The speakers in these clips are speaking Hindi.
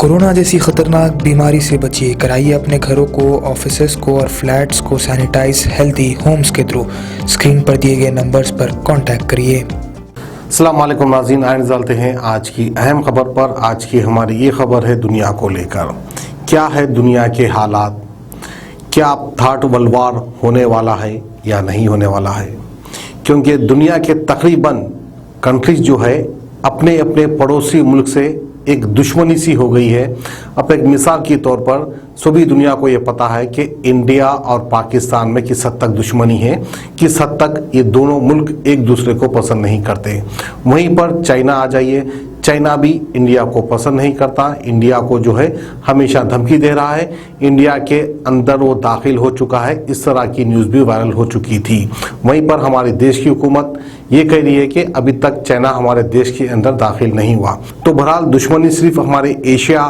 कोरोना जैसी खतरनाक बीमारी से बचिए, कराइए अपने घरों को, ऑफिसेज को और फ्लैट्स को सैनिटाइज हेल्दी होम्स के थ्रू। स्क्रीन पर दिए गए नंबर्स पर कांटेक्ट करिए। अस्सलाम वालेकुम नाज़रीन, आए नज़रते हैं आज की अहम खबर पर। आज की हमारी ये खबर है दुनिया को लेकर। क्या है दुनिया के हालात, क्या थर्ड वर्ल्ड वॉर होने वाला है या नहीं होने वाला है? क्योंकि दुनिया के तकरीबन कंट्रीज जो है अपने अपने पड़ोसी मुल्क से एक दुश्मनी सी हो गई है। अब एक मिसाल के तौर पर सभी दुनिया को ये पता है कि इंडिया और पाकिस्तान में किस हद तक दुश्मनी है, किस हद तक ये दोनों मुल्क एक दूसरे को पसंद नहीं करते। वहीं पर चाइना आ जाइए, चाइना भी इंडिया को पसंद नहीं करता, इंडिया को जो है हमेशा धमकी दे रहा है, इंडिया के अंदर वो दाखिल हो चुका है, इस तरह की न्यूज़ भी वायरल हो चुकी थी। वहीं पर हमारे देश की हुकूमत ये कह रही है कि अभी तक चाइना हमारे देश के अंदर दाखिल नहीं हुआ। तो बहरहाल दुश्मनी सिर्फ हमारे एशिया,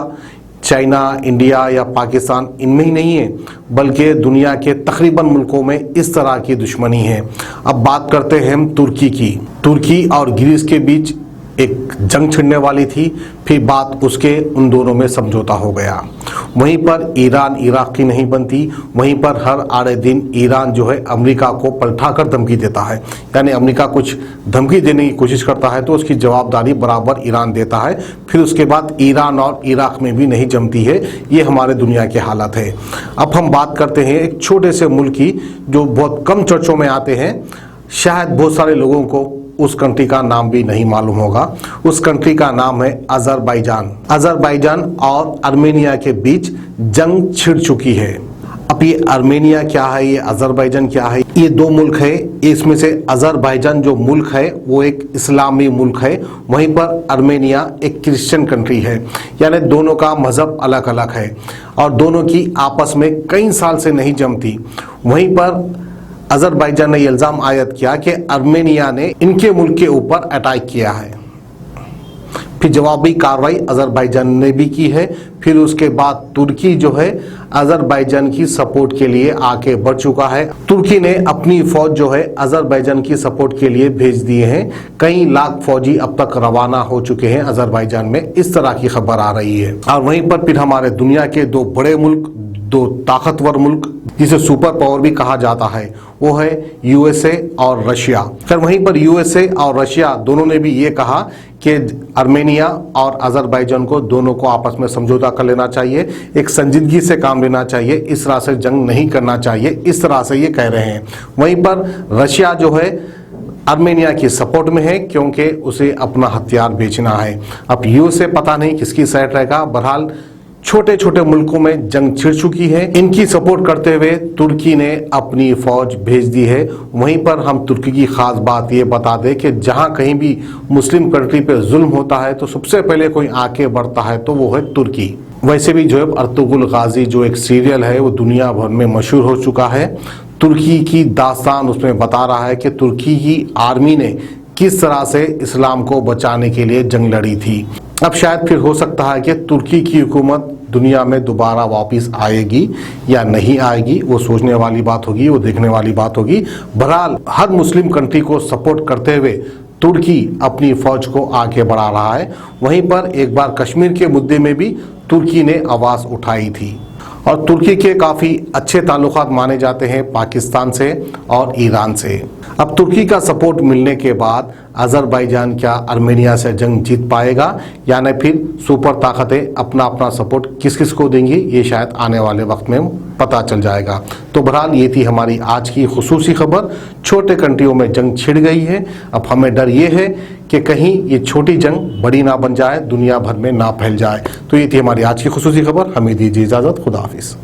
चाइना, इंडिया या पाकिस्तान इनमें ही नहीं है, बल्कि दुनिया के तकरीबन मुल्कों में इस तरह की दुश्मनी है। अब बात करते हैं हम तुर्की की। तुर्की और ग्रीस के बीच एक जंग छिड़ने वाली थी, फिर बात उसके उन दोनों में समझौता हो गया। वहीं पर ईरान इराक की नहीं बनती, वहीं पर हर आड़े दिन ईरान जो है अमेरिका को पलटा कर धमकी देता है। यानी अमेरिका कुछ धमकी देने की कोशिश करता है तो उसकी जवाबदारी बराबर ईरान देता है। फिर उसके बाद ईरान और इराक में भी नहीं जमती है। ये हमारे दुनिया के हालात है। अब हम बात करते हैं एक छोटे से मुल्क की जो बहुत कम चर्चों में आते हैं। शायद बहुत सारे लोगों को उस कंट्री का नाम भी नहीं मालूम होगा। उस कंट्री का नाम है अजरबैजान। अजरबैजान और आर्मेनिया के बीच जंग छिड़ चुकी है। अब ये आर्मेनिया क्या है, ये अजरबैजान क्या है? ये दो मुल्क है। इसमें से अजरबैजान जो मुल्क है वो एक इस्लामी मुल्क है, वहीं पर आर्मेनिया एक क्रिश्चियन कंट्री है। यानी दोनों का मजहब अलग अलग है और दोनों की आपस में कई साल से नहीं जमती। वहीं पर अजरबैजान ने इल्ज़ाम आयद किया कि आर्मेनिया ने इनके मुल्क के ऊपर अटैक किया है। फिर जवाबी कार्रवाई अजरबैजान ने भी की है। फिर उसके बाद तुर्की जो है अजरबैजान की सपोर्ट के लिए आके बढ़ चुका है। तुर्की ने अपनी फौज जो है अजरबैजान की सपोर्ट के लिए भेज दिए हैं। कई लाख फौजी अब तक रवाना हो चुके हैं अजरबैजान में, इस तरह की खबर आ रही है। और वहीं पर फिर हमारे दुनिया के दो बड़े मुल्क, दो ताकतवर मुल्क जिसे सुपर पावर भी कहा जाता है, वो है यूएसए और रशिया। फिर वहीं पर यूएसए और रशिया दोनों ने भी ये कहा कि आर्मेनिया और अजरबैजान को दोनों को आपस में समझौता कर लेना चाहिए, एक संजीदगी से काम लेना चाहिए, इस तरह से जंग नहीं करना चाहिए, इस तरह से ये कह रहे हैं। वहीं पर रशिया जो है आर्मेनिया की सपोर्ट में है क्योंकि उसे अपना हथियार बेचना है। अब यूएसए पता नहीं किसकी साइड रहेगा। बहरहाल छोटे छोटे मुल्कों में जंग छिड़ चुकी है। इनकी सपोर्ट करते हुए तुर्की ने अपनी फौज भेज दी है। वहीं पर हम तुर्की की खास बात ये बता दें कि जहां कहीं भी मुस्लिम कंट्री पे जुल्म होता है तो सबसे पहले कोई आके बढ़ता है तो वो है तुर्की। वैसे भी जो है अर्तुगरुल गाजी जो एक सीरियल है वो दुनिया भर में मशहूर हो चुका है। तुर्की की दास्तान उसमें बता रहा है कि तुर्की की आर्मी ने किस तरह से इस्लाम को बचाने के लिए जंग लड़ी थी। अब शायद फिर हो सकता है कि तुर्की की हुकूमत दुनिया में दोबारा वापस आएगी या नहीं आएगी, वो सोचने वाली बात होगी, वो देखने वाली बात होगी। बहरहाल हर मुस्लिम कंट्री को सपोर्ट करते हुए तुर्की अपनी फौज को आगे बढ़ा रहा है। वहीं पर एक बार कश्मीर के मुद्दे में भी तुर्की ने आवाज़ उठाई थी और तुर्की के काफ़ी अच्छे ताल्लुकात माने जाते हैं पाकिस्तान से और ईरान से। अब तुर्की का सपोर्ट मिलने के बाद अजरबैजान क्या आर्मेनिया से जंग जीत पाएगा या नहीं, फिर सुपर ताकतें अपना अपना सपोर्ट किस किस को देंगी, ये शायद आने वाले वक्त में पता चल जाएगा। तो बहरहाल ये थी हमारी आज की खुसूसी खबर। छोटे कंट्रियों में जंग छिड़ गई है। अब हमें डर ये है कि कहीं ये छोटी जंग बड़ी ना बन जाए, दुनिया भर में ना फैल जाए। तो ये थी हमारी आज की खुसूसी खबर। हमें दीजिए इजाजत, खुदा हाफिज।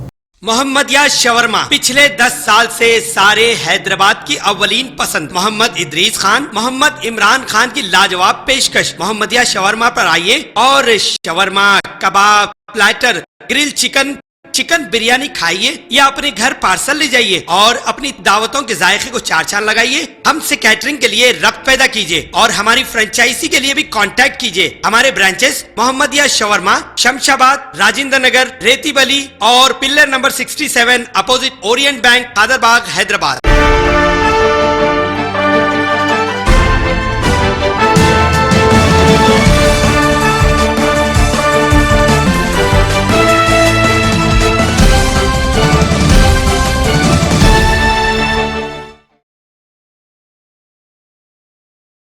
मोहम्मदिया शवरमा पिछले 10 साल से सारे हैदराबाद की अव्वलीन पसंद। मोहम्मद इदरीस खान, मोहम्मद इमरान खान की लाजवाब पेशकश। मोहम्मदिया शवरमा पर आइए और शवरमा, कबाब, platter, grill chicken, chicken biryani खाइए या अपने घर पार्सल ले जाइए और अपनी दावतों के जायके को चार चांद लगाइए। हमसे कैटरिंग के लिए रब्त पैदा कीजिए और हमारी फ्रेंचाइजी के लिए भी कांटेक्ट कीजिए। हमारे ब्रांचेस मोहम्मदिया शवरमा, शमशाबाद, राजेंद्र नगर, रेती बली और pillar number 67 opposite Orient bank, Kadarbagh, Hyderabad.